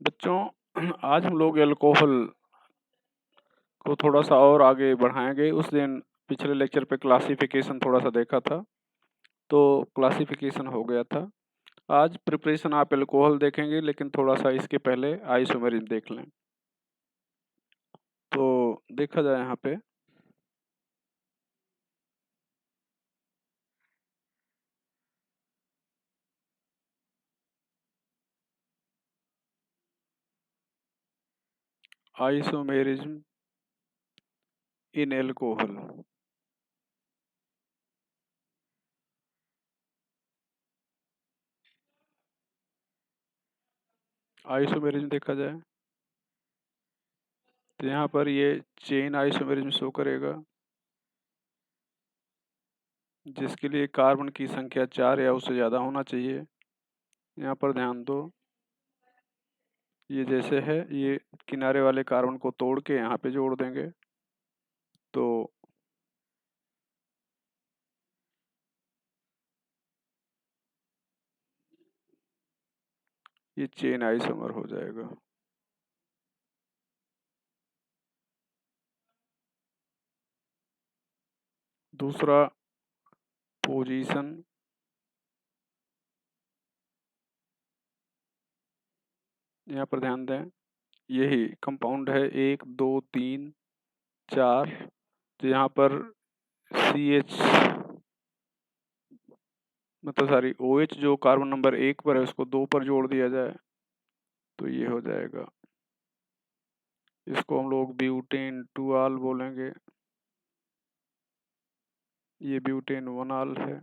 बच्चों, आज हम लोग अल्कोहल को थोड़ा सा और आगे बढ़ाएंगे। उस दिन पिछले लेक्चर पे क्लासिफिकेशन थोड़ा सा देखा था, तो क्लासिफिकेशन हो गया था। आज प्रिपरेशन आप अल्कोहल देखेंगे, लेकिन थोड़ा सा इसके पहले आइसोमेरिज्म देख लें। तो देखा जाए यहाँ पे आइसोमेरिज्म इन एल्कोहल। आइसोमेरिज्म देखा जाए तो यहाँ पर ये चेन आइसोमेरिज्म शो करेगा, जिसके लिए कार्बन की संख्या 4 या उससे ज़्यादा होना चाहिए। यहाँ पर ध्यान दो, ये जैसे है, ये किनारे वाले कार्बन को तोड़ के यहाँ पे जोड़ देंगे, तो ये चेन आइसोमर हो जाएगा। दूसरा पोजीशन, यहाँ पर ध्यान दें, यही कंपाउंड है 1 2 3 4। तो यहाँ पर CH मतलब सॉरी OH जो कार्बन नंबर 1 पर है उसको 2 पर जोड़ दिया जाए तो ये हो जाएगा। इसको हम लोग ब्यूटेन 2 आल बोलेंगे। ये ब्यूटेन 1 आल है।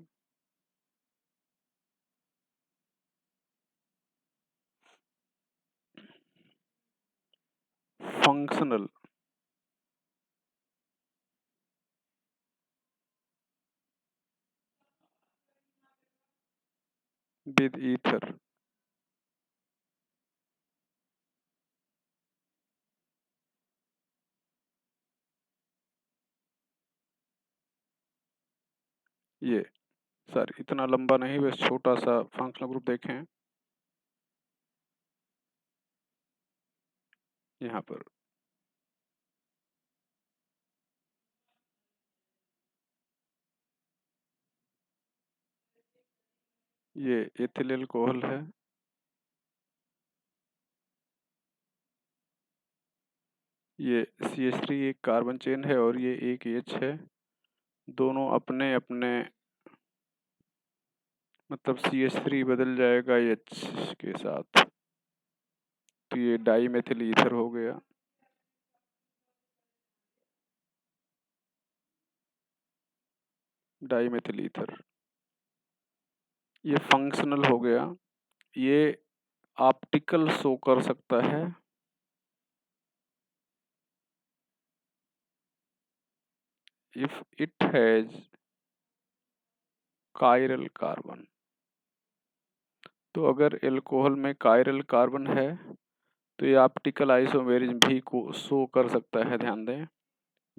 Functional with ether. ये सर इतना लंबा नहीं, बस छोटा सा फंक्शनल ग्रुप देखें यहाँ पर। ये एथिल अल्कोहल है। ये CH3 एक कार्बन चेन है और ये एक H है। दोनों अपने अपने मतलब CH3 बदल जाएगा H के साथ, तो ये डाई मेथिल ईथर हो गया। डाई मेथिल ईथर ये फंक्शनल हो गया। ये ऑप्टिकल शो कर सकता है। If it has chiral carbon, तो अगर एल्कोहल में कायरल कार्बन है तो ये ऑप्टिकल आइसोमेरिज्म भी को शो कर सकता है। ध्यान दें,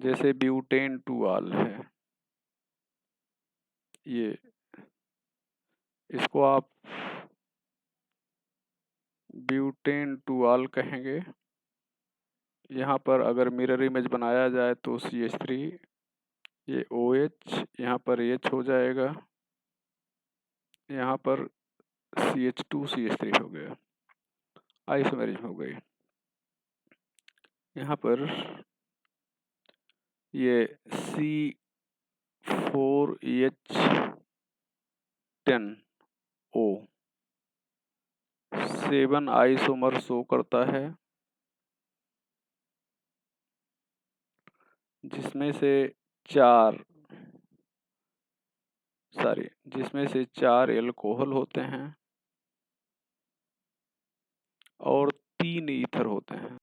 जैसे ब्यूटेन 2 आल है, ये इसको आप ब्यूटेन 2 आल कहेंगे। यहाँ पर अगर मिरर इमेज बनाया जाए तो CH3, ये OH, यहाँ पर H हो जाएगा, यहाँ पर CH2 CH3 हो गया, आइसोमेरिज्म हो गई। यहाँ पर ये C4H10O 7 आइसोमर शो करता है, जिसमें से 4 एल्कोहल होते हैं और 3 ईथर होते हैं।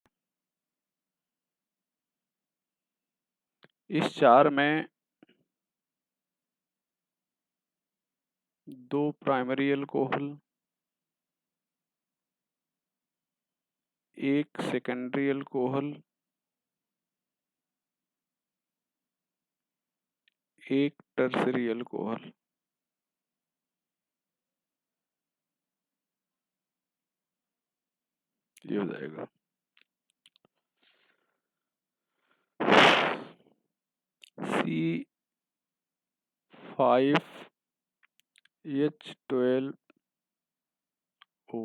इस 4 में 2 primary alcohol, 1 secondary alcohol, 1 tertiary alcohol. ये हो जाएगा। C5H12O,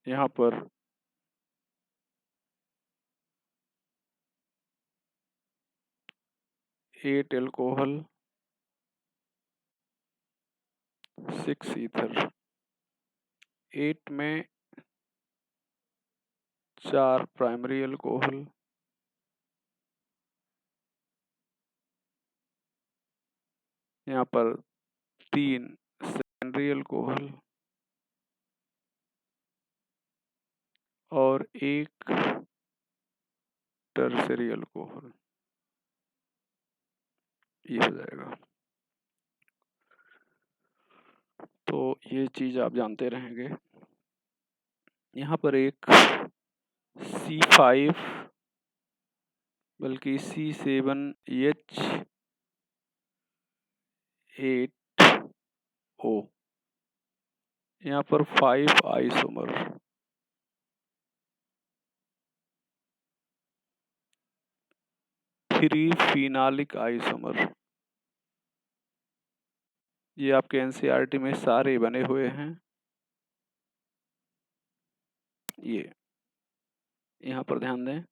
यहाँ पर 8 एल्कोहल 6 ईथर, 8 में 4 प्राइमरी एल्कोहल, यहाँ पर 3 सेकेंडरी एल्कोहल और 1 टर्शरी एल्कोहल, ये हो जाएगा। तो ये चीज आप जानते रहेंगे। यहाँ पर एक C5 बल्कि C7H8O, यहाँ पर 5 आइसोमर, 3 फिनालिक आइसोमर, ये आपके एनसीईआरटी में सारे बने हुए हैं। ये यहाँ पर ध्यान दें,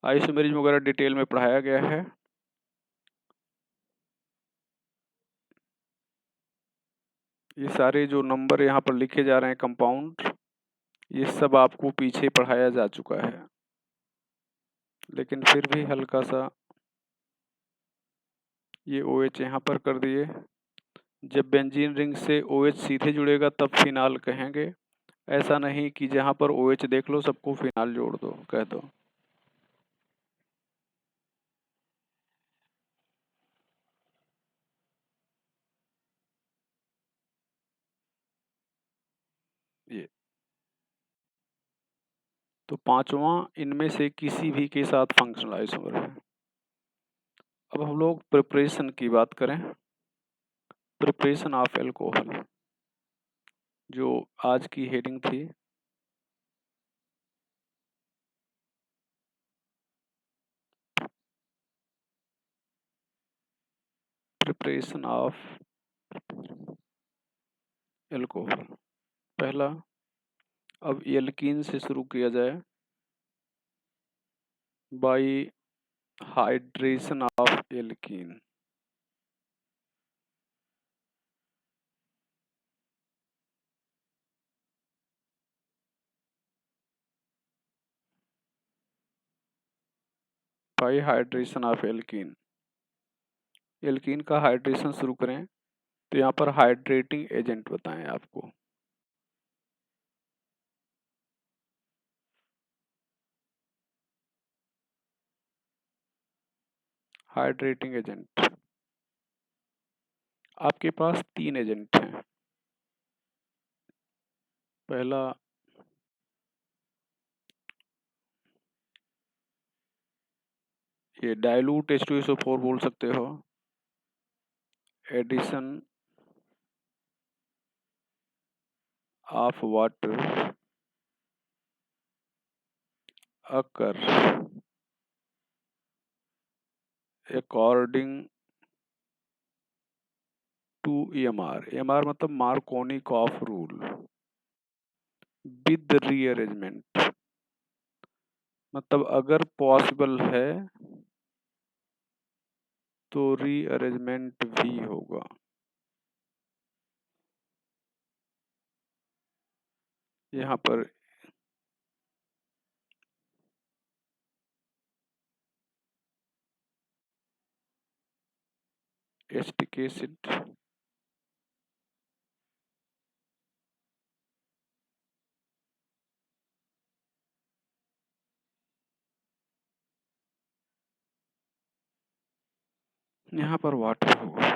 आइसोमेरिज्म वगैरह डिटेल में पढ़ाया गया है। ये सारे जो नंबर यहाँ पर लिखे जा रहे हैं कंपाउंड, ये सब आपको पीछे पढ़ाया जा चुका है, लेकिन फिर भी हल्का सा ये OH यहाँ पर कर दिए। जब बेंजीन रिंग से OH सीधे जुड़ेगा तब फिनाल कहेंगे, ऐसा नहीं कि जहाँ पर OH देख लो सबको फिनाल जोड़ दो कह दो। ये तो पांचवा इनमें से किसी भी के साथ फंक्शनल आइसोमर है। अब हम लोग प्रिपरेशन की बात करें, प्रिपरेशन ऑफ एल्कोहल जो आज की हेडिंग थी। प्रिपरेशन ऑफ एल्कोहल, पहला अब एल्कीन से शुरू किया जाए, bye hydration of alkene. Bye hydration of alkene, alkene का हाइड्रेशन शुरू करें तो यहाँ पर हाइड्रेटिंग एजेंट बताएं आपको। हाइड्रेटिंग एजेंट आपके पास 3 एजेंट हैं। पहला ये डाइल्यूट H2SO4 बोल सकते हो, addition of water occur according to EMR, EMR मतलब मार्कोनिकॉफ रूल, विद रीअरेंजमेंट, मतलब अगर पॉसिबल है तो रीअरेंजमेंट भी होगा। यहाँ पर एसिटिक एसिड, यहाँ पर वाटर होगा।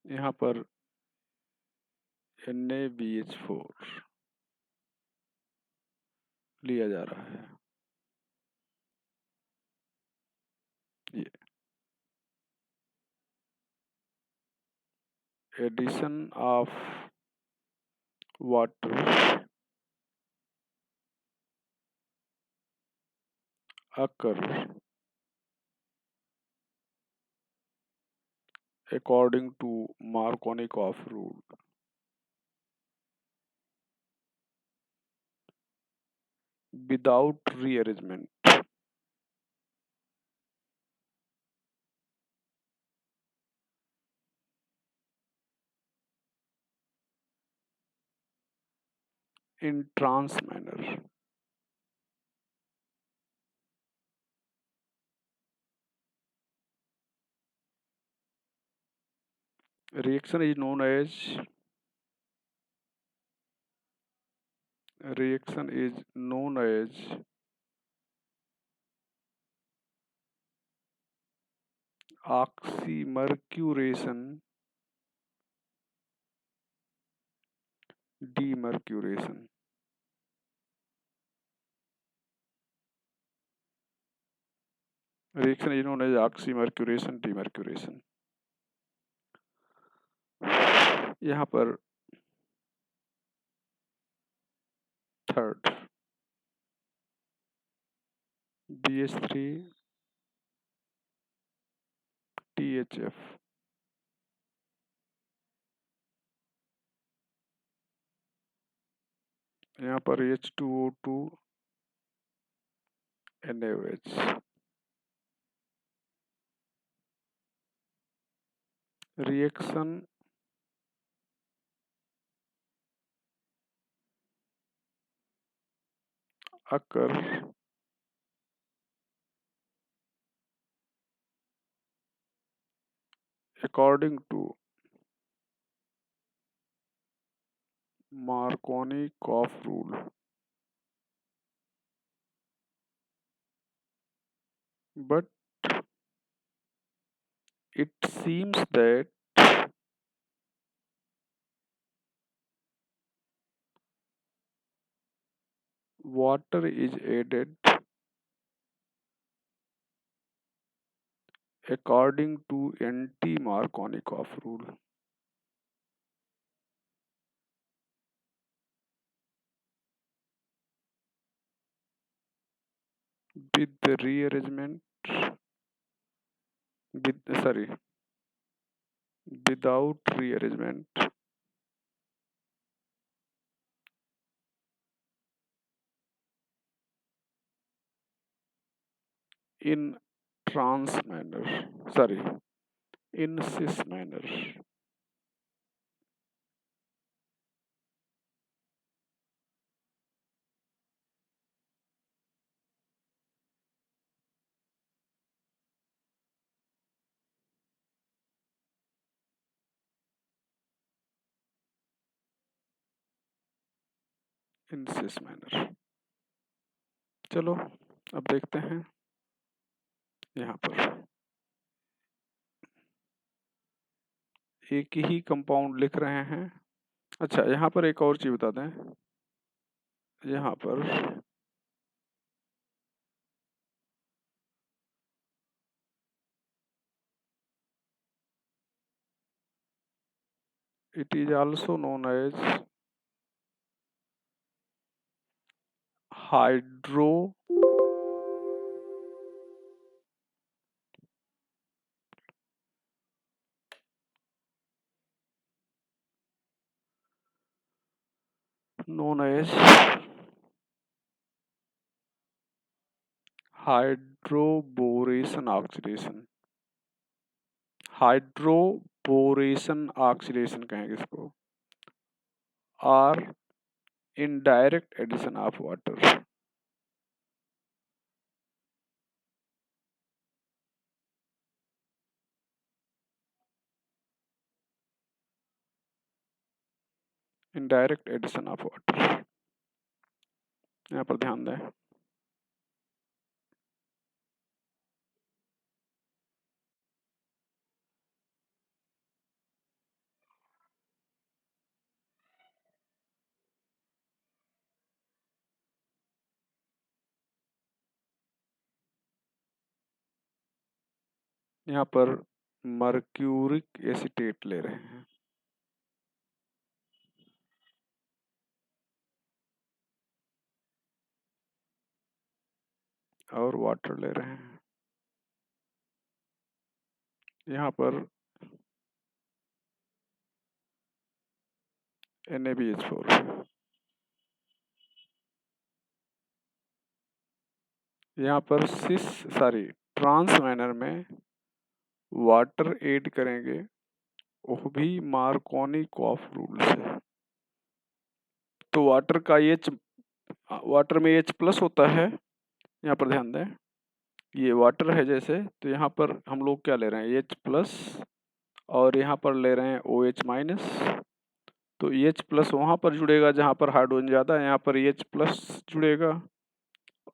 यहाँ पर NaBH4 लिया जा रहा है। ये addition of water occur according to Markovnikov rule without rearrangement. In trans manner. Reaction is known as reaction is known as oxymercuration, demercuration. Reaction is known as oxymercuration, demercuration. यहाँ पर थर्ड BH3 THF, यहाँ पर H2O2 NaOH. Reaction occur according to Markovnikov rule, but it seems that water is added according to anti-Markovnikov rule. With the rearrangement, without rearrangement in trans manner, in cis manner. In cis manner. चलो अब देखते हैं यहाँ पर एक ही compound लिख रहे हैं। अच्छा, यहाँ पर एक और चीज बता दें, यहाँ पर it is also known as hydro known as hydroboration oxidation, hydroboration oxidation कहेंगे इसको, और indirect addition of water. Indirect addition of water, यहाँ पर ध्यान दें। यहाँ पर मर्क्यूरिक एसीटेट ले रहे हैं और वाटर ले रहे हैं। यहाँ पर NaBH4 है। यहाँ पर ट्रांस मैनर में वाटर ऐड करेंगे, वो भी मार्कोनी-कॉफ रूल से। तो वाटर में H प्लस होता है, यहाँ पर ध्यान दें, ये वाटर है जैसे, तो यहाँ पर हम लोग क्या ले रहे हैं, H प्लस, और यहाँ पर ले रहे हैं OH माइनस। तो H प्लस वहाँ पर जुड़ेगा जहाँ पर हाइड्रोजन ज़्यादा है, यहाँ पर H प्लस जुड़ेगा,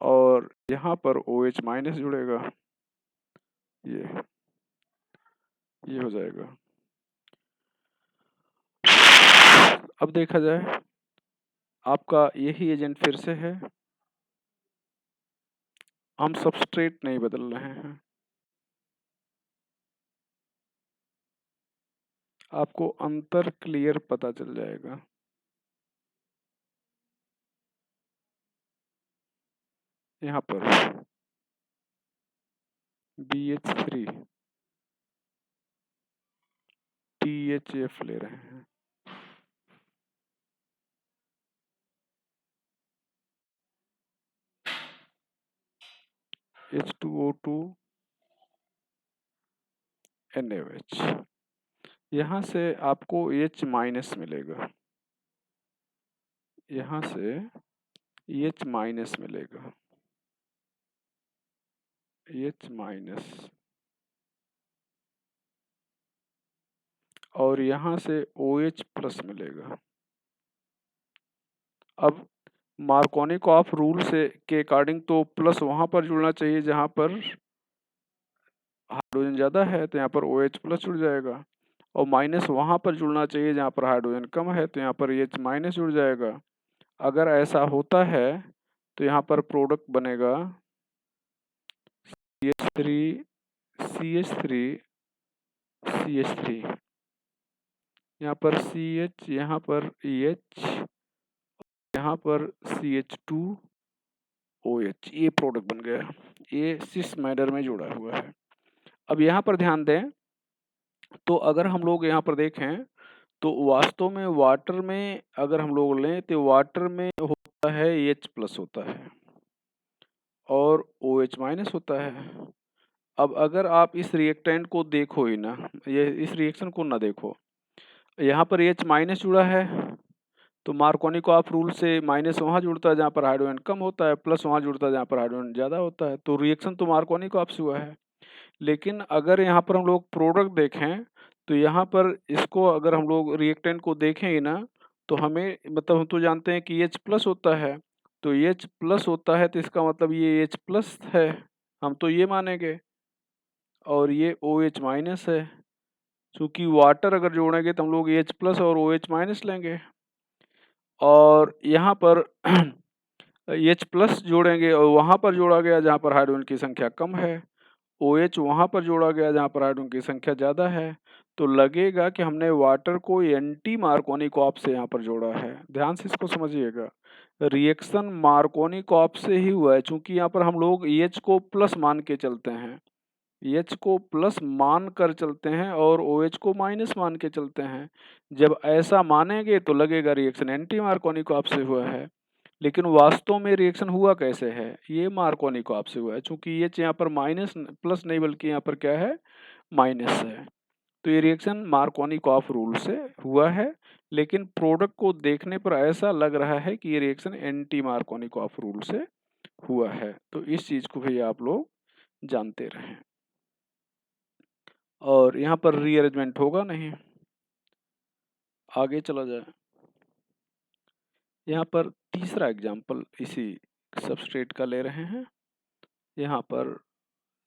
और यहाँ पर OH माइनस जुड़ेगा। ये हो जाएगा। अब देखा जाए, आपका यही एजेंट फिर से है, हम सबस्ट्रेट नहीं बदल रहे हैं। आपको अंतर क्लियर पता चल जाएगा। यहाँ पर BH3 THF ले रहे हैं। H2O2 NaOH, यहाँ से आपको H माइनस मिलेगा, यहाँ से H माइनस मिलेगा, H माइनस, और यहाँ से OH प्लस मिलेगा। अब मार्कोनी-कॉफ रूल से के अकॉर्डिंग तो प्लस वहाँ पर जुड़ना चाहिए जहाँ पर हाइड्रोजन ज़्यादा है, तो यहाँ पर OH प्लस जुड़ जाएगा, और माइनस वहाँ पर जुड़ना चाहिए जहाँ पर हाइड्रोजन कम है, तो यहाँ पर H माइनस जुड़ जाएगा। अगर ऐसा होता है तो यहाँ पर प्रोडक्ट बनेगा CH3 CH3 CH3, यहाँ पर CH, यहाँ पर EH, यहाँ पर CH2OH, ये प्रोडक्ट बन गया, ये सिस मैटर में जुड़ा हुआ है। अब यहाँ पर ध्यान दें, तो अगर हम लोग यहाँ पर देखें तो वास्तव में वाटर में अगर हम लोग लें तो वाटर में होता है H प्लस होता है और OH माइनस होता है। अब अगर आप इस रिएक्टेंट को देखो ही ना, ये इस रिएक्शन को ना देखो, यहाँ पर H माइनस जुड़ा है, तो मार्कोनी-कॉफ रूल से माइनस वहाँ जुड़ता है जहाँ पर हाइड्रोजन कम होता है, प्लस वहाँ जुड़ता है जहाँ पर हाइड्रोजन ज़्यादा होता है, तो रिएक्शन तो मार्कोनी-कॉफ से हुआ है। लेकिन अगर यहाँ पर हम लोग प्रोडक्ट देखें, तो यहाँ पर इसको अगर हम लोग रिएक्टेंट को देखें ही ना, तो हमें मतलब हम तो जानते हैं कि H प्लस होता है, तो H प्लस होता है तो इसका मतलब ये H प्लस है, हम तो ये मानेंगे, और ये OH माइनस है। चूँकि वाटर अगर जोड़ेंगे तो हम लोग H प्लस और OH माइनस लेंगे, और यहाँ पर H प्लस जोड़ेंगे और वहाँ पर जोड़ा गया जहाँ पर हाइड्रोजन की संख्या कम है, OH वहाँ पर जोड़ा गया जहाँ पर हाइड्रोजन की संख्या ज़्यादा है, तो लगेगा कि हमने वाटर को एंटी मार्कोनी-कॉफ से यहाँ पर जोड़ा है। ध्यान से इसको समझिएगा, रिएक्शन मार्कोनी-कॉफ से ही हुआ है, चूँकि यहाँ पर हम लोग H को प्लस मान के चलते हैं, H को प्लस मान कर चलते हैं और OH को माइनस मान के चलते हैं। जब ऐसा मानेंगे तो लगेगा रिएक्शन एंटी मार्कोनी-कॉफ से हुआ है, लेकिन वास्तव में रिएक्शन हुआ कैसे है, ये मार्कोनी-कॉफ से हुआ है, चूँकि H यहाँ पर माइनस प्लस नहीं बल्कि यहाँ पर क्या है, माइनस है। तो ये रिएक्शन मार्कोनी-कॉफ रूल से हुआ है, लेकिन प्रोडक्ट को देखने पर ऐसा लग रहा है कि ये रिएक्शन एंटी मार्कोनी-कॉफ रूल से हुआ है। तो इस चीज़ को भी आप लोग जानते रहें। और यहाँ पर रीअरेंजमेंट होगा नहीं। आगे चला जाए, यहाँ पर तीसरा एग्जाम्पल इसी सबस्ट्रेट का ले रहे हैं। यहाँ पर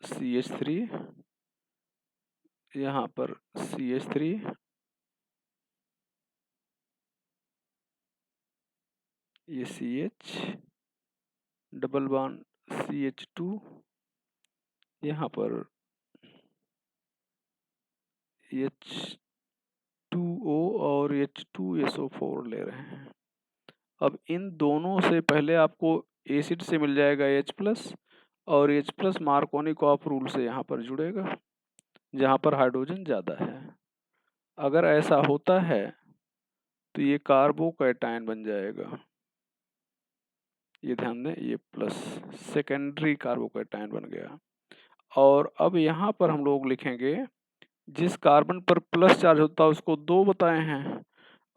CH3, यहाँ पर CH3, ये CH, डबल बॉन्ड CH2, यहाँ पर H2O और H2SO4 ले रहे हैं। अब इन दोनों से पहले आपको एसिड से मिल जाएगा H+ और H+ मार्कोनिकॉफ रूल से यहाँ पर जुड़ेगा जहाँ पर हाइड्रोजन ज़्यादा है। अगर ऐसा होता है तो ये कार्बोकैटायन बन जाएगा, ये ध्यान दें, ये प्लस सेकेंडरी कार्बोकैटायन बन गया। और अब यहाँ पर हम लोग लिखेंगे जिस कार्बन पर प्लस चार्ज होता है उसको 2 बताए हैं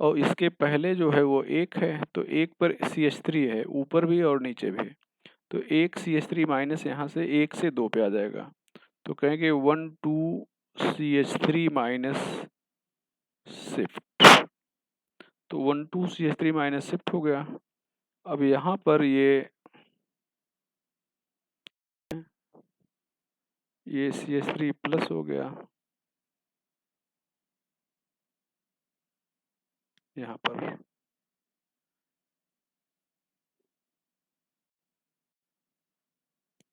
और इसके पहले जो है वो 1 है, तो 1 पर CH3 है ऊपर भी और नीचे भी, तो 1 CH3 माइनस यहाँ से 1 से 2 पे आ जाएगा, तो कहेंगे 1 2 CH3 माइनस शिफ्ट, तो 1 2 CH3 माइनस शिफ्ट हो गया। अब यहाँ पर ये CH3 प्लस हो गया यहाँ पर,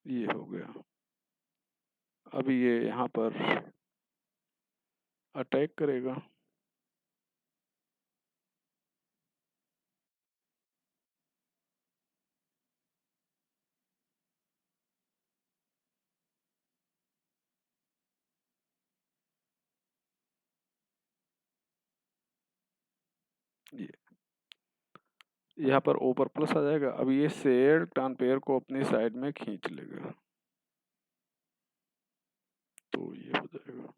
ये हो गया। अब ये यहाँ पर अटैक करेगा, ये यहाँ पर O पर प्लस आ जाएगा। अब ये शेयर टर्न पेयर को अपनी साइड में खींच लेगा, तो ये हो जाएगा।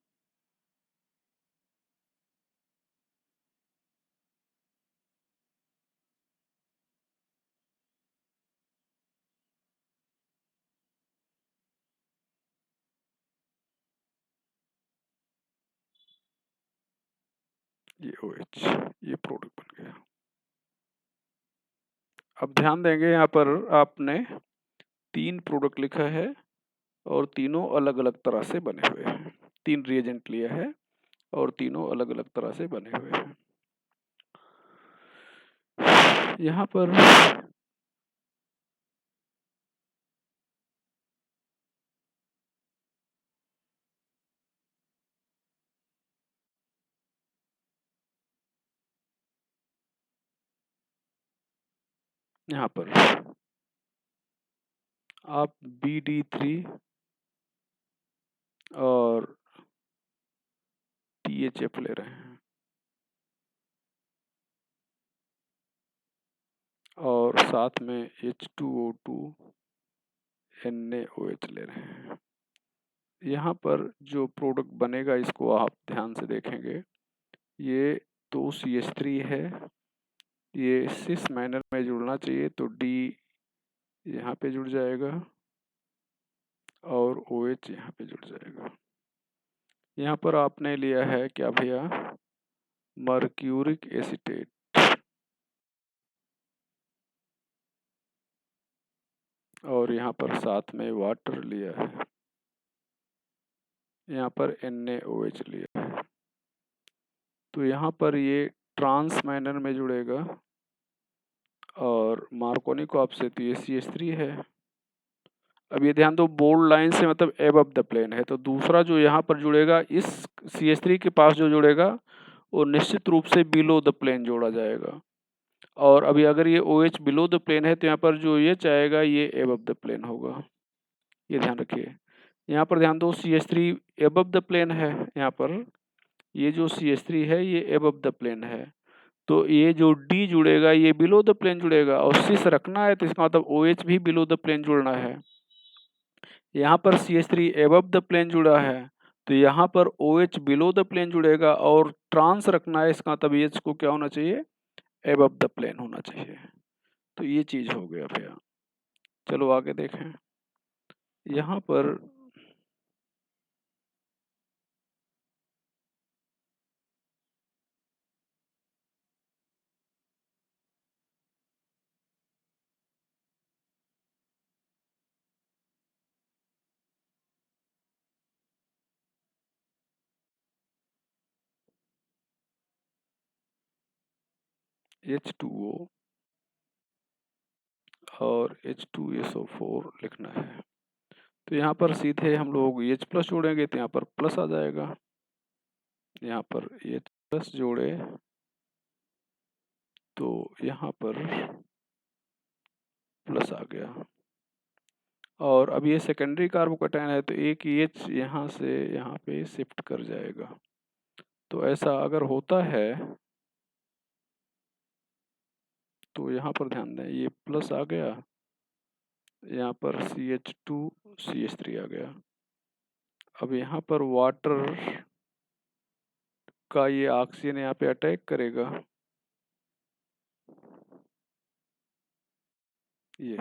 ये OH, ये प्रोडक्ट बन गया। अब ध्यान देंगे यहाँ पर आपने 3 प्रोडक्ट लिखा है और तीनों अलग अलग तरह से बने हुए हैं। 3 रिएजेंट लिया है और तीनों अलग अलग तरह से बने हुए हैं। यहाँ पर आप BD3 और THF ले रहे हैं और साथ में H2O2 NaOH ले रहे हैं। यहाँ पर जो प्रोडक्ट बनेगा इसको आप ध्यान से देखेंगे, ये 2 CH3 है, ये सिस मैनर में जुड़ना चाहिए, तो D यहाँ पे जुड़ जाएगा और OH यहाँ पे जुड़ जाएगा। यहाँ पर आपने लिया है क्या भैया, मर्क्यूरिक एसीटेट, और यहाँ पर साथ में वाटर लिया है, यहाँ पर NaOH लिया है, तो यहाँ पर ये ट्रांस मैनर में जुड़ेगा और मार्कोनिकॉफ से तो ये CH3 है। अब ये ध्यान दो, बोल्ड लाइन से मतलब एबव द प्लेन है, तो दूसरा जो यहाँ पर जुड़ेगा इस CH3 के पास जो जुड़ेगा वो निश्चित रूप से बिलो द प्लेन जोड़ा जाएगा, और अभी अगर ये OH बिलो द प्लेन है तो यहाँ पर जो ये चाहेगा ये एबव द प्लेन होगा, ये ध्यान रखिए। यहाँ पर ध्यान दो, CH3 एबव द प्लेन है, यहाँ पर ये जो CH3 है ये एबव द प्लेन है, तो ये जो D जुड़ेगा ये बिलो द प्लेन जुड़ेगा, और सिस रखना है तो इसका मतलब OH भी बिलो द प्लेन जुड़ना है। यहाँ पर CH3 एबव द प्लेन जुड़ा है तो यहाँ पर OH बिलो द प्लेन जुड़ेगा, और ट्रांस रखना है इसका मतलब H को क्या होना चाहिए, एबव द प्लेन होना चाहिए। तो ये चीज हो गया भैया। चलो आगे देखें। यहाँ पर H2O और H2SO4 लिखना है, तो यहाँ पर सीधे हम लोग H+ जोड़ेंगे तो यहाँ पर प्लस आ जाएगा, यहाँ पर ये प्लस जोड़े तो यहाँ पर प्लस आ गया। और अब ये सेकेंडरी कार्बोकैटायन है तो एक एच यहाँ से यहाँ पे शिफ्ट कर जाएगा। तो ऐसा अगर होता है तो यहाँ पर ध्यान दें, ये प्लस आ गया, यहाँ पर CH2CH3 आ गया। अब यहाँ पर वाटर का ये ऑक्सीजन यहाँ पे अटैक करेगा, ये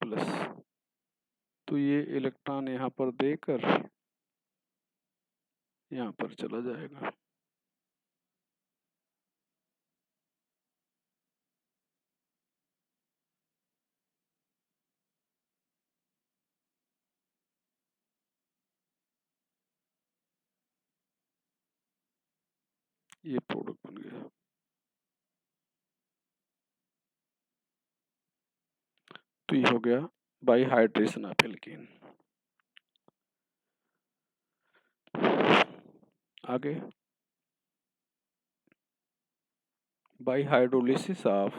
प्लस, तो ये इलेक्ट्रॉन यहाँ पर देकर यहाँ पर चला जाएगा। ये प्रोडक्ट बन गया। तो ये हो गया बाई हाइड्रेशन ऑफ एल्कीन। आगे by hydrolysis of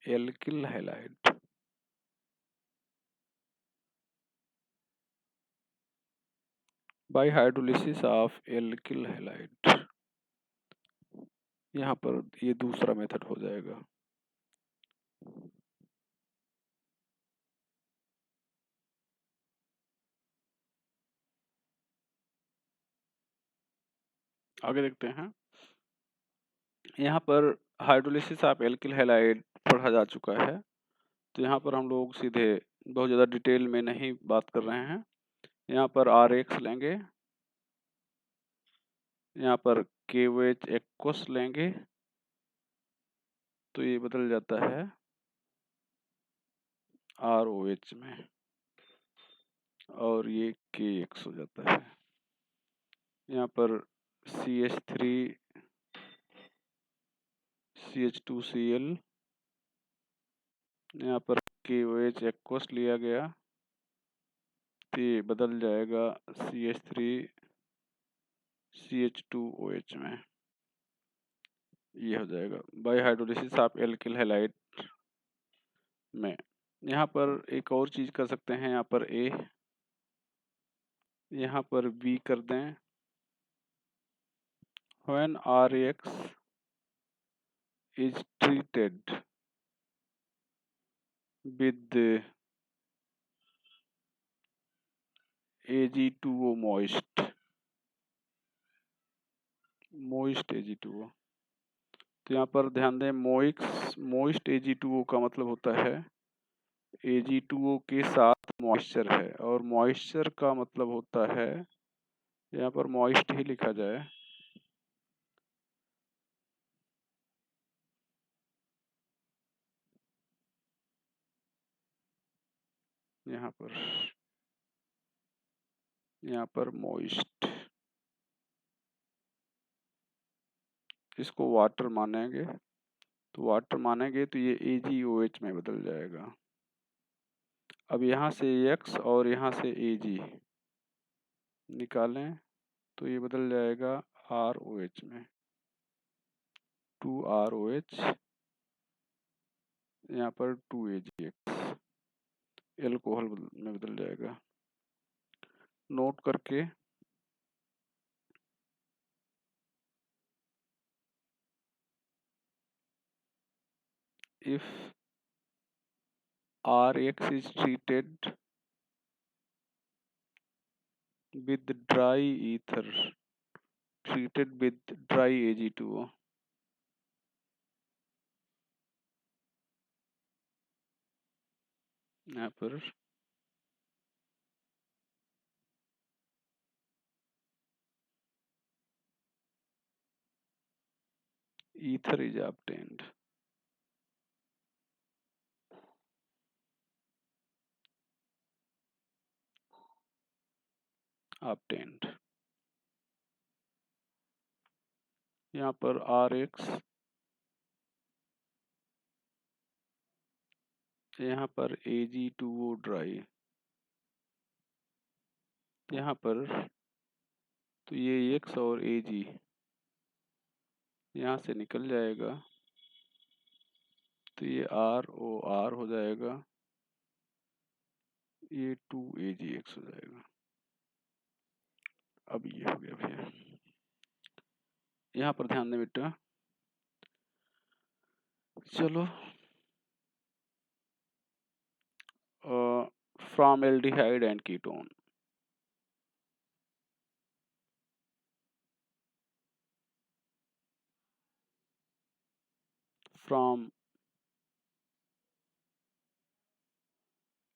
alkyl halide. By hydrolysis of alkyl halide, यहाँ पर ये दूसरा मेथड हो जाएगा। आगे देखते हैं, यहाँ पर हाइड्रोलिसिस ऑफ एल्किल हैलाइड पढ़ा जा चुका है, तो यहाँ पर हम लोग सीधे बहुत ज़्यादा डिटेल में नहीं बात कर रहे हैं। यहाँ पर RX लेंगे, यहाँ पर KOH एक्वस लेंगे तो ये बदल जाता है ROH में, और ये KX हो जाता है। यहाँ पर CH3 CH2Cl, यहाँ पर KOH एक्वस लिया गया तो ये बदल जाएगा CH3 CH2OH में, ये हो जाएगा by hydrolysis of alkyl halide में। यहाँ पर एक और चीज़ कर सकते हैं, यहाँ पर A, यहाँ पर B कर दें। When RX is treated with Ag2O moist Ag2O, तो यहाँ पर ध्यान दें, मोइस्ट Ag2O का मतलब होता है Ag2O के साथ मॉइस्चर है, और मॉइस्चर का मतलब होता है, यहाँ पर मॉइस्ट ही लिखा जाए, यहाँ पर मॉइस्ट, इसको वाटर मानेंगे, तो वाटर मानेंगे तो ये AgOH में बदल जाएगा। अब यहाँ से X और यहाँ से Ag निकालें तो ये बदल जाएगा ROH में, 2ROH, यहाँ पर 2AgX, एल्कोहल में बदल जाएगा। नोट करके if RX is treated with dry ether treated with dry Ag2O, यहाँ पर ether is obtained। obtained। यहाँ पर RX, यहाँ पर Ag2O ड्राई, यहाँ पर तो ये X और Ag यहाँ से निकल जाएगा, तो ये ROR हो जाएगा, ये 2AgX हो जाएगा। अब ये हो गया भैया। यहाँ पर ध्यान दें बेटा, चलो from aldehyde and ketone, from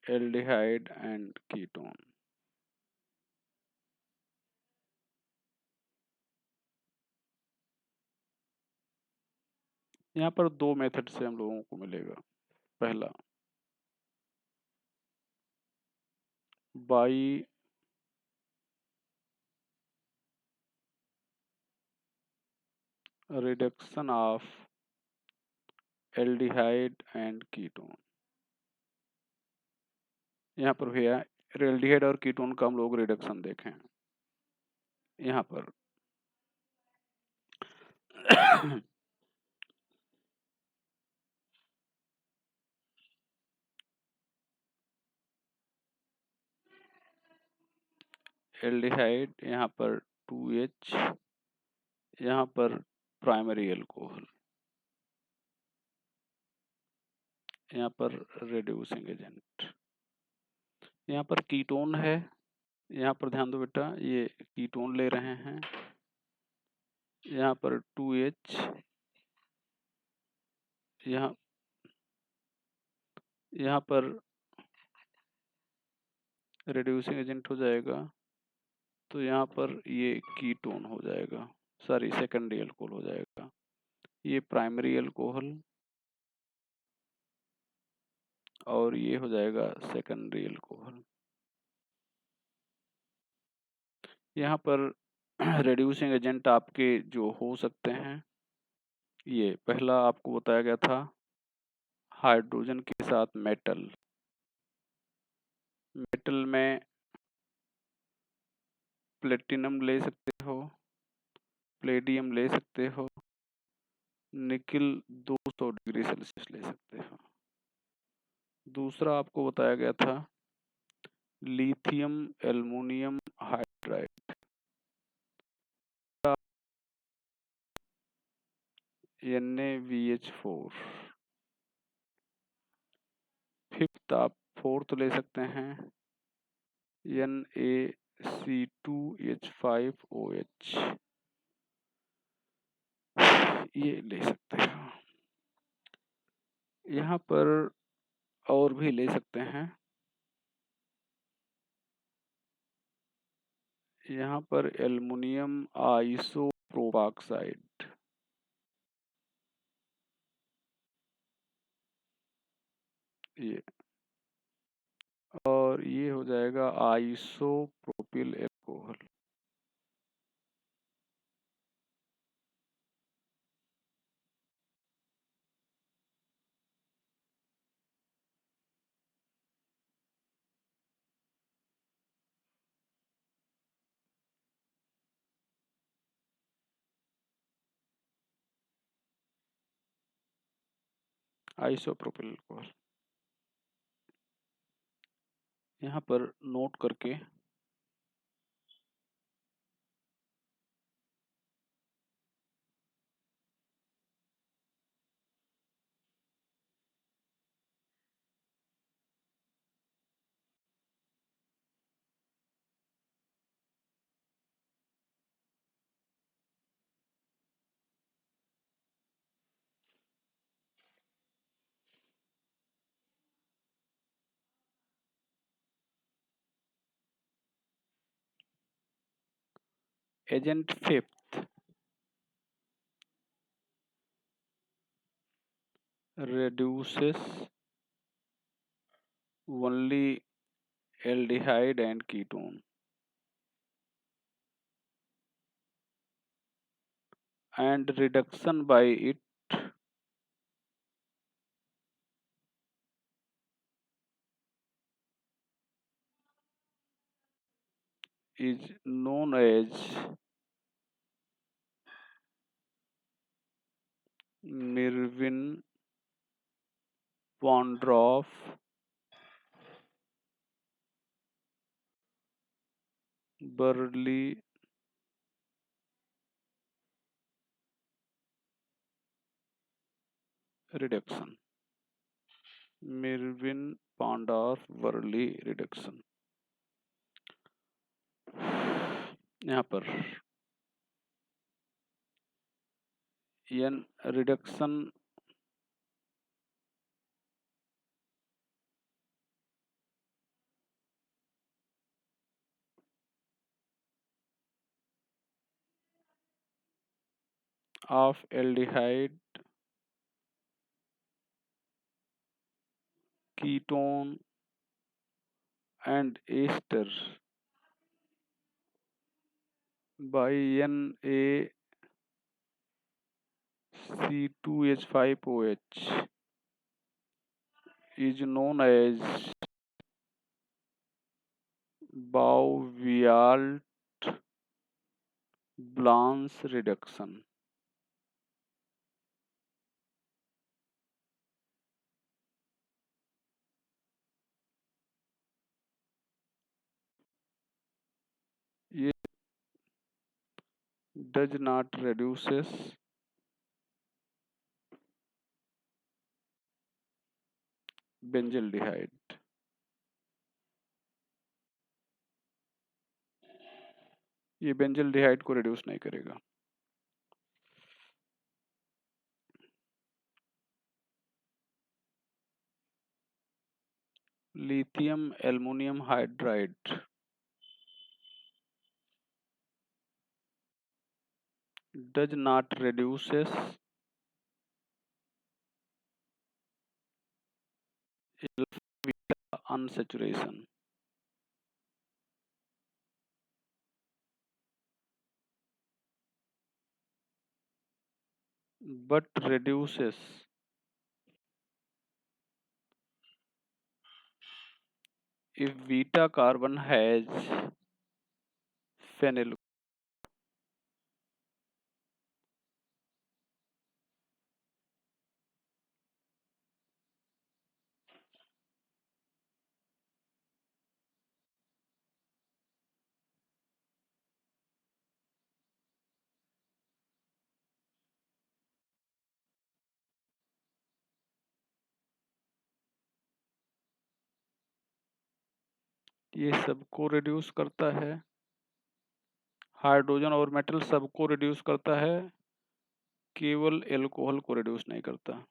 aldehyde and ketone. यहाँ पर दो मेथड से हम लोगों को मिलेगा। पहला by reduction of aldehyde and ketone. यहाँ पर भैया एल्डिहाइड और कीटोन का हम लोग रिडक्शन देखें। यहाँ पर एल्डिहाइड, यहाँ पर 2H, यहाँ पर प्राइमरी एल्कोहल, यहाँ पर रिड्यूसिंग एजेंट। यहाँ पर कीटोन है, यहाँ पर ध्यान दो बेटा, ये कीटोन ले रहे हैं। यहाँ पर 2H, यहाँ पर रिड्यूसिंग एजेंट हो जाएगा, तो यहाँ पर ये कीटोन हो जाएगा, सॉरी सेकेंडरी अल्कोहल हो जाएगा। ये प्राइमरी अल्कोहल और ये हो जाएगा सेकेंडरी अल्कोहल। यहाँ पर रिड्यूसिंग एजेंट आपके जो हो सकते हैं, ये पहला आपको बताया गया था हाइड्रोजन के साथ मेटल, मेटल में प्लेटिनम ले सकते हो, प्लेडियम ले सकते हो, निकिल 200 डिग्री सेल्सियस ले सकते हो। दूसरा आपको बताया गया था lithium aluminium hydride, NaBH4। Fifth आप फोर्थ ले सकते हैं NaC2H5OH, ये ले सकते हैं। यहाँ पर और भी ले सकते हैं, यहाँ पर एल्युमिनियम आइसोप्रोपाक्साइड, ये, और ये हो जाएगा आइसोप्रोपिल एल्कोहल। आइसोप्रोपिल एल्कोहल यहाँ पर नोट करके agent fifth reduces only aldehyde and ketone, and reduction by it is known as Mervin-Pondorf Burley reduction. Mervin-Pondorf-Burley reduction. यहाँ पर n reduction of aldehyde, ketone and ester by NaC2H5OH is known as Bauvialt-Blanche reduction. ये does not reduces benzaldehyde. ये benzaldehyde को reduce नहीं करेगा. Lithium aluminium hydride does not reduces alpha unsaturation. But reduces if beta carbon has phenyl. ये सबको reduce करता है, hydrogen और मेटल सबको रिड्यूस करता है, केवल एल्कोहल को रिड्यूस नहीं करता.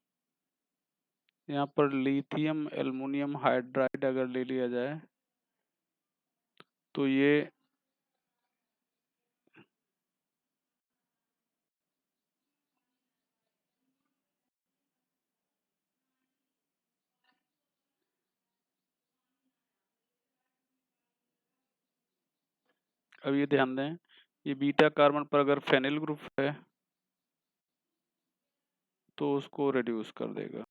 यहाँ पर लिथियम एल्युमिनियम हाइड्राइड अगर ले लिया जाए तो ये अब ये ध्यान दें, ये बीटा कार्बन पर अगर फेनिल ग्रुप है तो उसको रिड्यूस कर देगा.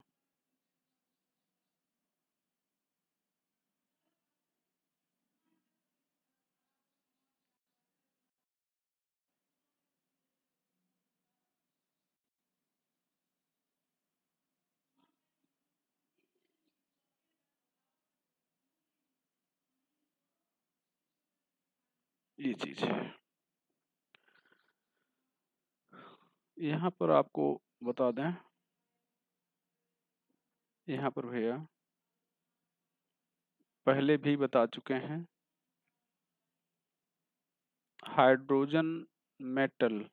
ये चीज है. यहाँ पर आपको बता दें, यहाँ पर भैया पहले भी बता चुके हैं, हाइड्रोजन मेटल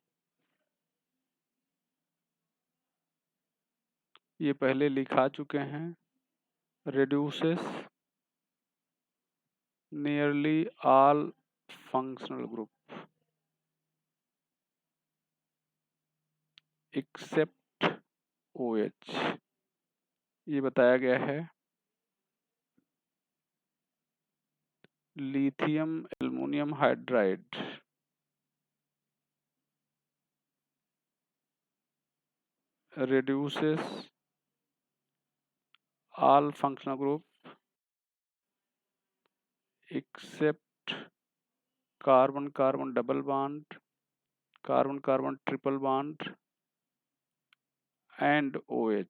ये पहले लिखा चुके हैं, reduces nearly all functional group except OH. ये बताया गया है. Lithium aluminium hydride reduces all functional group except carbon carbon double bond, carbon carbon triple bond and OH।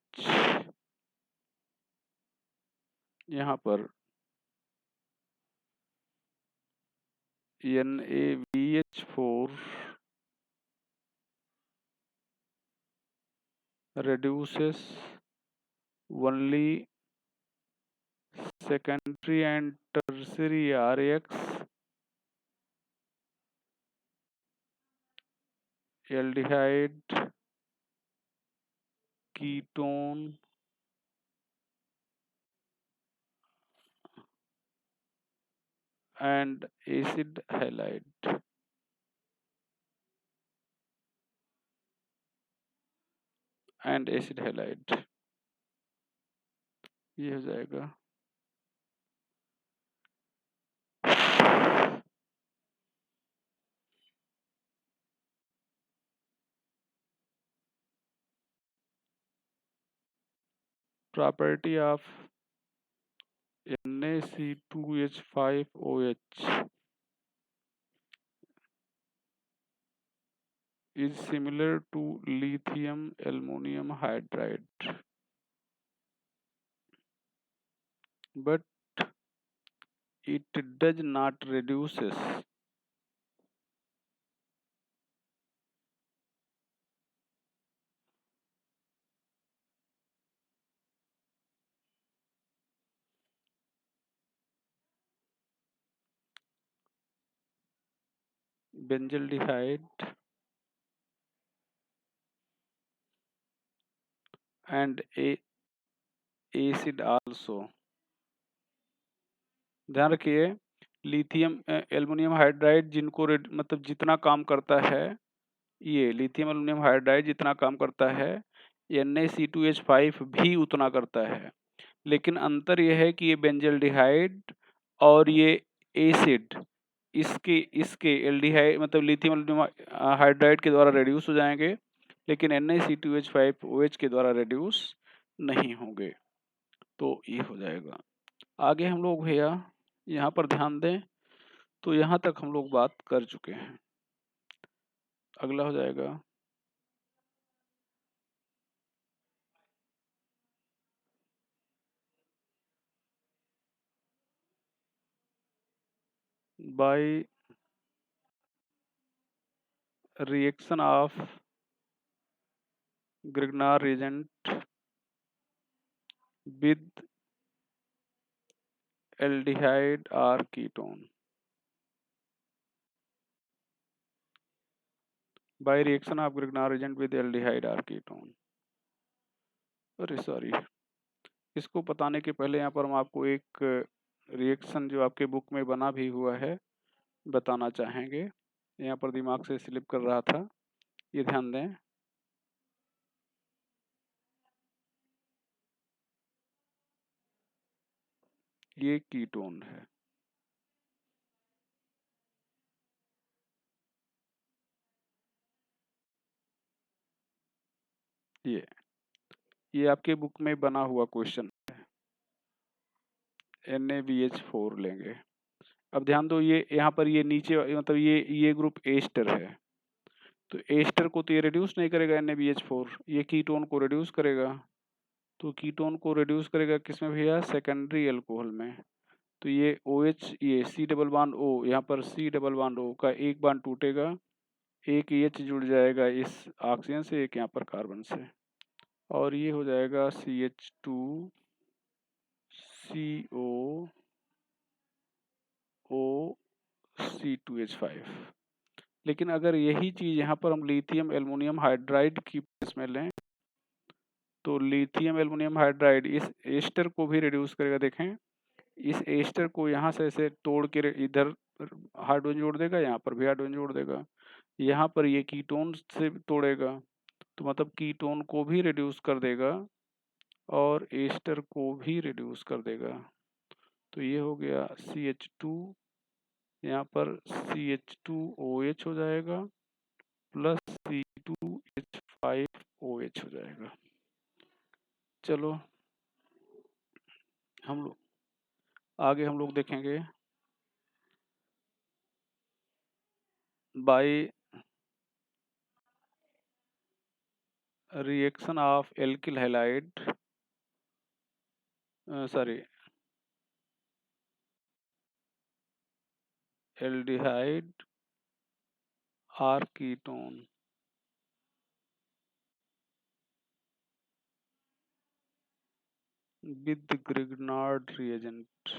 यहाँ पर NaBH4 reduces only secondary and tertiary RX, aldehyde, ketone and acid halide। ये हो जाएगा। Property of NaC2H5OH is similar to lithium aluminum hydride, but it does not reduces benzaldehyde and acid also। ध्यान रखिए, lithium aluminium hydride जिनको मतलब जितना काम करता है, ये लिथियम एल्युमिनियम हाइड्राइड जितना काम करता है NaC2H5 भी उतना करता है, लेकिन अंतर यह है कि ये बेंजल्डिहाइड और ये एसिड इसके एल्डिहाइड मतलब लिथियम एल्युमिनियम हाइड्राइड के द्वारा रेड्यूस हो जाएंगे, लेकिन NaC2H5OH के द्वारा रेड्यूस नहीं होंगे। तो ये हो जाएगा। आगे हम लोग भैया यहाँ पर ध्यान दें, तो यहाँ तक हम लोग बात कर चुके हैं। अगला हो जाएगा by reaction of Grignard reagent with aldehyde or ketone। by reaction of Grignard reagent with aldehyde or ketone। अरे सॉरी, इसको बताने के पहले यहाँ पर हम आपको एक रिएक्शन जो आपके बुक में बना भी हुआ है बताना चाहेंगे। यहाँ पर दिमाग से स्लिप कर रहा था, ये ध्यान दें। ये कीटोन है, ये आपके बुक में बना हुआ क्वेश्चन है। NaBH4 लेंगे। अब ध्यान दो, ये यहाँ पर ये नीचे मतलब ये ग्रुप एस्टर है, तो एस्टर को तो ये रिड्यूस नहीं करेगा NaBH4, ये कीटोन को रिड्यूस करेगा। तो कीटोन को रिड्यूस करेगा किसमें भैया? सेकेंडरी अल्कोहल में। तो ये OH, ये C डबल बॉन्ड O, यहाँ पर C डबल बॉन्ड O का एक बॉन्ड टूटेगा, एक H जुड़ जाएगा इस ऑक्सीजन से, एक यहाँ पर कार्बन से, और ये हो जाएगा CH2CO O C2H5। लेकिन अगर यही चीज यहाँ पर हम लिथियम एल्युमिनियम हाइड्राइड की प्लेस में लें, तो लिथियम एल्युमिनियम हाइड्राइड इस एस्टर को भी रिड्यूस करेगा। देखें, इस एस्टर को यहाँ से ऐसे तोड़ के इधर हाइड्रोजन जोड़ देगा, यहाँ पर भी हाइड्रोजन जोड़ देगा, यहाँ पर ये कीटोन से तोड़ेगा, तो मतलब कीटोन को भी रिड्यूस कर देगा और एस्टर को भी रिड्यूस कर देगा। तो ये हो गया CH2, यहाँ पर CH2OH हो जाएगा प्लस C2H5 H5OH हो जाएगा। चलो हम लोग आगे हम लोग देखेंगे by reaction of alkyl halide aldehyde or ketone with Grignard reagent।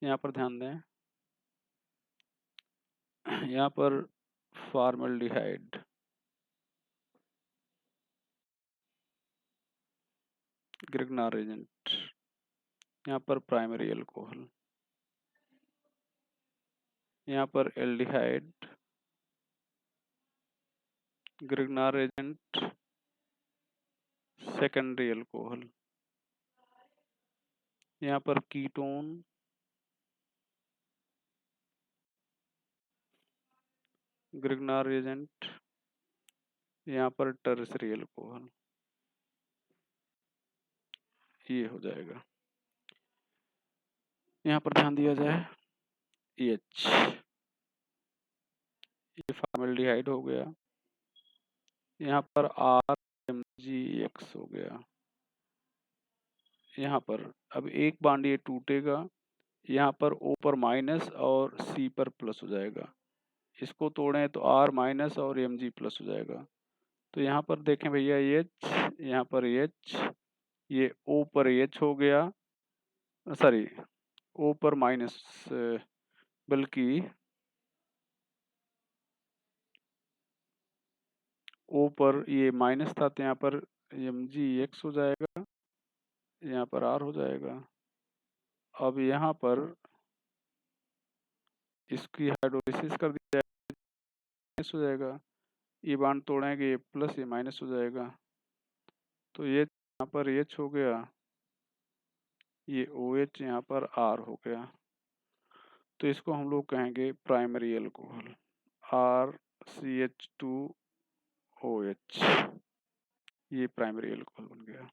यहाँ पर ध्यान दें, यहाँ पर फॉर्मल्डिहाइड, ग्रिग्नार एजेंट, यहाँ पर प्राइमरी अल्कोहल, यहाँ पर एल्डिहाइड, ग्रिग्नार एजेंट, सेकेंडरी अल्कोहल, यहाँ पर कीटोन, ग्रिग्नार एजेंट, यहाँ पर टर्सरी अल्कोहल, ये हो जाएगा। यहाँ पर ध्यान दिया जाए एच, ये फॉर्मल्डिहाइड हो गया, यहाँ पर RMgX हो गया, यहाँ पर अब एक बांड ये टूटेगा, यहाँ पर O पर माइनस और C पर प्लस हो जाएगा, इसको तोड़ें तो R माइनस और Mg प्लस हो जाएगा। तो यहाँ पर देखें भैया H, यहाँ पर H, ये O पर H हो गया, सॉरी O पर माइनस, बल्कि O पर ये माइनस था तो यहाँ पर Mgx हो जाएगा, यहाँ पर R हो जाएगा। अब यहाँ पर इसकी हाइड्रोलिसिस कर दी जाएगी, माइनस हो जाएगा, ये बांड तोड़ेंगे ये प्लस ये माइनस हो जाएगा, तो ये यहाँ पर H हो गया, ये OH यहाँ पर R हो गया, तो इसको हम लोग कहेंगे प्राइमरी अल्कोहल, RCH2OH, ये प्राइमरी अल्कोहल बन गया।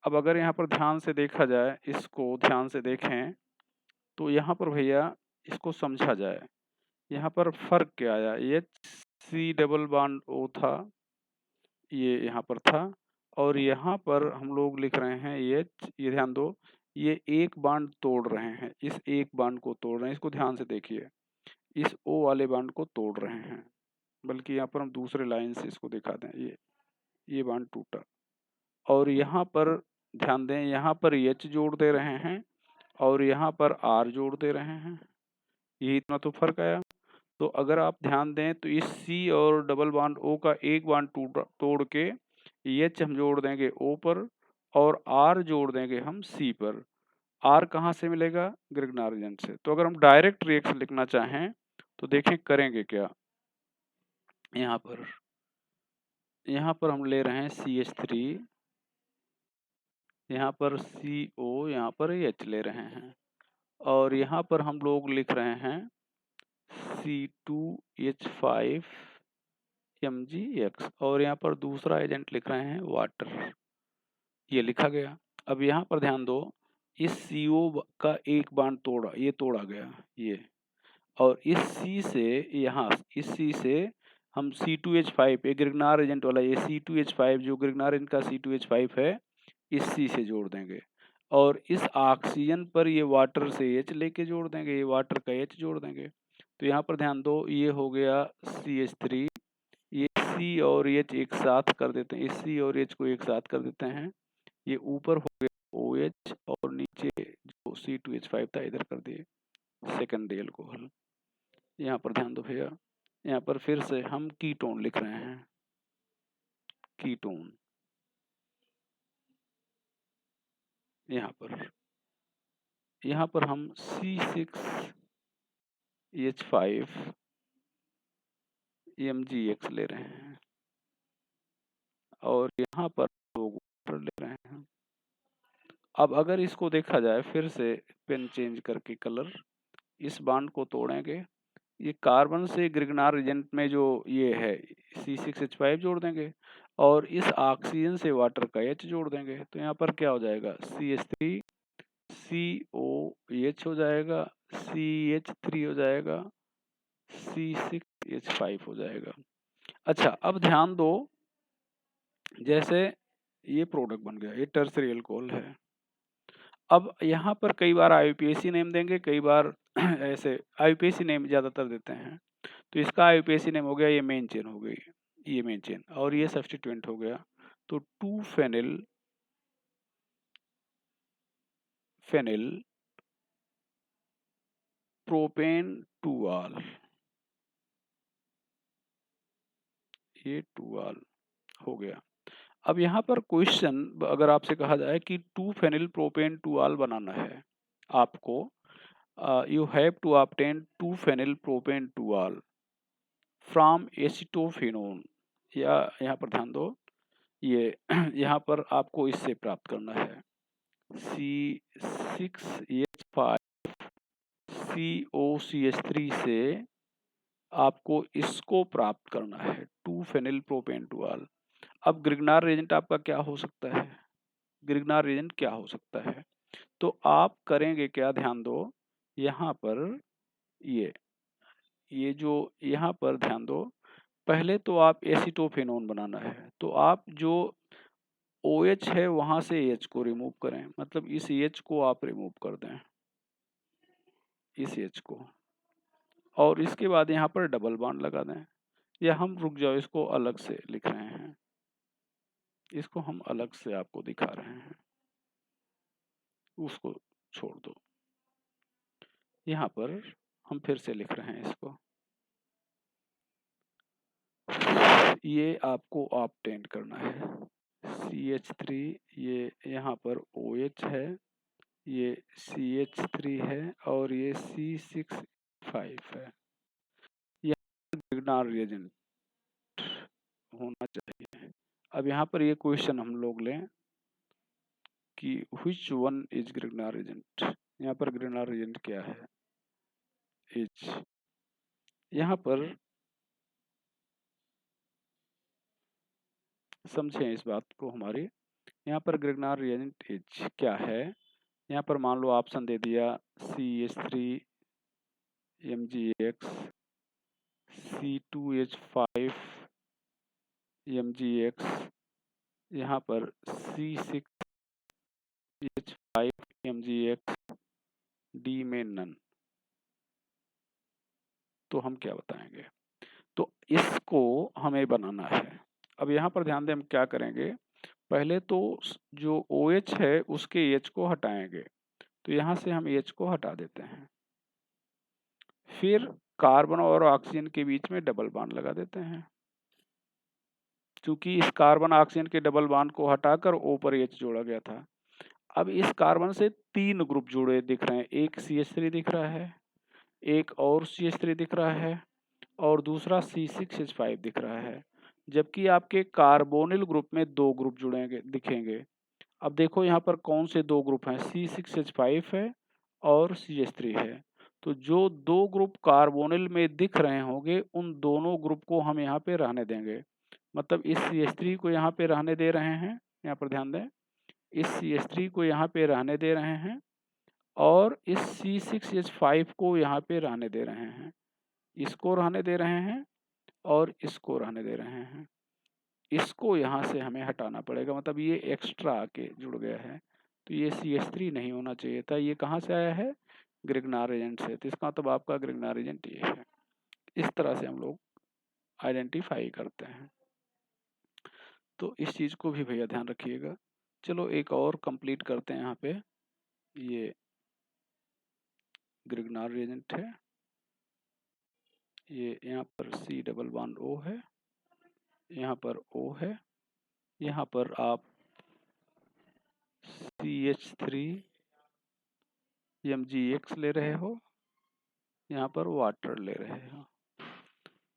अब अगर यहाँ पर ध्यान से देखा जाए, इसको ध्यान से देखें तो यहाँ पर भैया इसको समझा जाए, यहाँ पर फर्क क्या आया, HC डबल बॉन्ड O था, ये यहाँ पर था, और यहाँ पर हम लोग लिख रहे हैं H, ये ध्यान दो, ये एक बांड तोड़ रहे हैं, इस एक बांड को तोड़ रहे हैं, इसको ध्यान से देखिए, इस O वाले बांड को तोड़ रहे हैं, बल्कि यहाँ पर हम दूसरे लाइन से इसको दिखा दें, ये बांड टूटा, और यहाँ पर ध्यान दें, यहाँ पर H जोड़ दे रहे हैं और यहाँ पर R जोड़ दे रहे हैं, ये इतना तो फर्क आया। तो अगर आप ध्यान दें तो इस C और डबल बॉन्ड O का एक बांड तोड़ के H हम जोड़ देंगे O पर और R जोड़ देंगे हम C पर। R कहाँ से मिलेगा? ग्रिग्नार एजेंट से। तो अगर हम डायरेक्ट रिएक्शन लिखना चाहें तो देखें करेंगे क्या। यहाँ पर हम ले रहे हैं CH3, यहाँ पर CO, यहाँ पर H ले रहे हैं, और यहाँ पर हम लोग लिख रहे हैं C2H5Mgx, और यहाँ पर दूसरा एजेंट लिख रहे हैं वाटर, ये लिखा गया। अब यहाँ पर ध्यान दो, इस CO का एक बांड तोड़ा, ये तोड़ा गया ये, और इस C से यहाँ, इस C से हम C2H5, ये ग्रिग्नार एजेंट वाला, ये C2H5 जो ग्रिग्नार एजेंट का C2H5 है, इस C से जोड़ देंगे, और इस ऑक्सीजन पर ये वाटर से H लेके जोड़ देंगे, ये वाटर का H जोड़ देंगे। तो यहाँ पर ध्यान दो, ये हो गया CH3, ये C और H एक साथ कर देते हैं, इस C और H को एक साथ कर देते हैं, ये ऊपर हो गया OH, और नीचे जो C2H5 था इधर कर दिए सेकेंडरी अल्कोहल। यहाँ पर ध्यान दो भैया, यहाँ पर फिर से हम कीटोन लिख रहे हैं, कीटोन यहाँ पर हम C6H5Mgx ले रहे हैं, और यहाँ पर लोग वाटर ले रहे हैं। अब अगर इसको देखा जाए फिर से, पेन चेंज करके कलर, इस बॉन्ड को तोड़ेंगे, ये कार्बन से ग्रिग्नार रिजेंट में जो ये है C6H5 जोड़ देंगे और इस ऑक्सीजन से वाटर का H जोड़ देंगे, तो यहाँ पर क्या हो जाएगा, CH3 COH हो जाएगा, CH3 हो जाएगा, C6H5 हो जाएगा। अच्छा, अब ध्यान दो, जैसे ये प्रोडक्ट बन गया, ये टर्सरी अल्कोहल है। अब यहाँ पर कई बार IUPAC नेम देंगे, कई बार ऐसे IUPAC नेम ज़्यादातर देते हैं। तो इसका IUPAC नेम हो गया, ये मेन चेन हो गई, ये मेन चेन, और ये सब्स्टिट्यूएंट हो गया। तो 2 फेनिल प्रोपेन 2 आल, ये 2 आल हो गया। अब यहाँ पर क्वेश्चन अगर आपसे कहा जाए कि 2 फेनिल प्रोपेन 2 आल बनाना है आपको, you have to obtain 2 phenyl propane 2 ol from acetophenone, या यहाँ पर ध्यान दो, ये यहाँ पर आपको इससे प्राप्त करना है C6H5 COCH3 से आपको इसको प्राप्त करना है 2 फेनिल प्रोपेन 2 आल। अब ग्रिग्नार रिएजेंट आपका क्या हो सकता है, ग्रिग्नार रिएजेंट क्या हो सकता है, तो आप करेंगे क्या, ध्यान दो, यहाँ पर ये जो यहाँ पर ध्यान दो, पहले तो आप एसिटोफेनोन बनाना है, तो आप जो OH है वहां से H को रिमूव करें, मतलब इस H को आप रिमूव कर दें, इस H को, और इसके बाद यहाँ पर डबल बॉन्ड लगा दें, या हम रुक जाओ, इसको अलग से लिख रहे हैं, इसको हम अलग से आपको दिखा रहे हैं, उसको छोड़ दो, यहाँ पर हम फिर से लिख रहे हैं इसको, ये आपको ऑब्टेन करना है CH3, ये यहाँ पर OH है, ये CH3 है और ये C6H5 है, यह ग्रिग्नार रिएजेंट होना चाहिए। अब यहाँ पर ये क्वेश्चन हम लोग लें कि which one is ग्रिग्नार रिएजेंट, यहाँ पर ग्रिग्नार रिएजेंट क्या है, H, यहाँ पर समझें इस बात को हमारी, यहाँ पर ग्रिग्नार रिएजेंट H क्या है, यहाँ पर मान लो ऑप्शन दे दिया CH3 MgX, C2H5 MgX, यहाँ पर C6H5 MgX, D में नन, तो हम क्या बताएंगे, तो इसको हमें बनाना है। अब यहाँ पर ध्यान दें, हम क्या करेंगे, पहले तो जो OH है उसके H को हटाएंगे, तो यहाँ से हम H को हटा देते हैं, फिर कार्बन और ऑक्सीजन के बीच में डबल बॉन्ड लगा देते हैं, क्योंकि इस कार्बन ऑक्सीजन के डबल बॉन्ड को हटाकर O पर H जोड़ा गया था। अब इस कार्बन से 3 ग्रुप जुड़े दिख रहे हैं, एक CH3 दिख रहा है, एक और CH3 दिख रहा है, और दूसरा C6H5 दिख रहा है, जबकि आपके कार्बोनिल ग्रुप में 2 ग्रुप जुड़ेंगे दिखेंगे। अब देखो यहाँ पर कौन से 2 ग्रुप हैं, C6H5 है और CH3 है, तो जो 2 ग्रुप कार्बोनिल में दिख रहे होंगे उन दोनों ग्रुप को हम यहाँ पे रहने देंगे, मतलब इस CH3 को यहाँ पे रहने दे रहे हैं, यहाँ पर ध्यान दें, इस CH3 को यहाँ पे रहने दे रहे हैं और इस C6H5 को यहाँ पे रहने दे रहे हैं, इसको रहने दे रहे हैं और इसको रहने दे रहे हैं, इसको यहाँ से हमें हटाना पड़ेगा, मतलब ये एक्स्ट्रा आके जुड़ गया है, तो ये CH3 नहीं होना चाहिए था, ये कहाँ से आया है, ग्रिग्नार एजेंट से, तो इसका मतलब आपका ग्रिग्नार एजेंट ये है। इस तरह से हम लोग आइडेंटिफाई करते हैं, तो इस चीज़ को भी भैया ध्यान रखिएगा। चलो एक और कंप्लीट करते हैं, यहाँ पे ये ग्रिग्नार रिएजेंट है, ये यहाँ पर C डबल बॉन्ड O है, यहाँ पर O है, यहाँ पर आप CH3 MgX ले रहे हो, यहाँ पर वाटर ले रहे हो,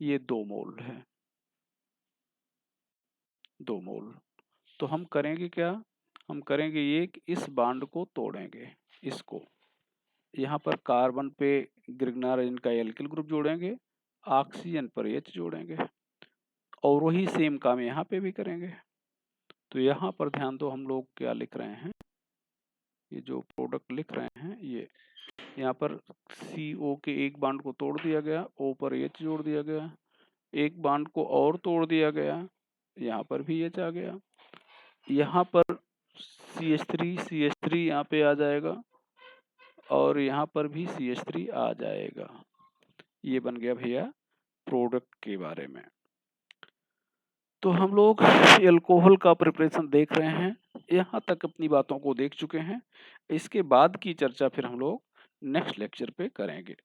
ये 2 मोल है, 2 मोल। तो हम करेंगे क्या, हम करेंगे ये कि इस बॉन्ड को तोड़ेंगे, इसको यहाँ पर कार्बन पे ग्रिग्नार्जिन का एल्किल ग्रुप जोड़ेंगे, ऑक्सीजन पर H जोड़ेंगे और वही सेम काम यहाँ पे भी करेंगे। तो यहाँ पर ध्यान दो, हम लोग क्या लिख रहे हैं, ये जो प्रोडक्ट लिख रहे हैं, ये यहाँ पर CO के एक बॉन्ड को तोड़ दिया गया, O पर H जोड़ दिया गया, एक बॉन्ड को और तोड़ दिया गया, यहाँ पर भी H आ गया, यहाँ पर CH3 यहाँ पे आ जाएगा और यहाँ पर भी CH3 आ जाएगा। ये बन गया भैया प्रोडक्ट के बारे में। तो हम लोग एल्कोहल का प्रिपरेशन देख रहे हैं, यहाँ तक अपनी बातों को देख चुके हैं। इसके बाद की चर्चा फिर हम लोग नेक्स्ट लेक्चर पे करेंगे।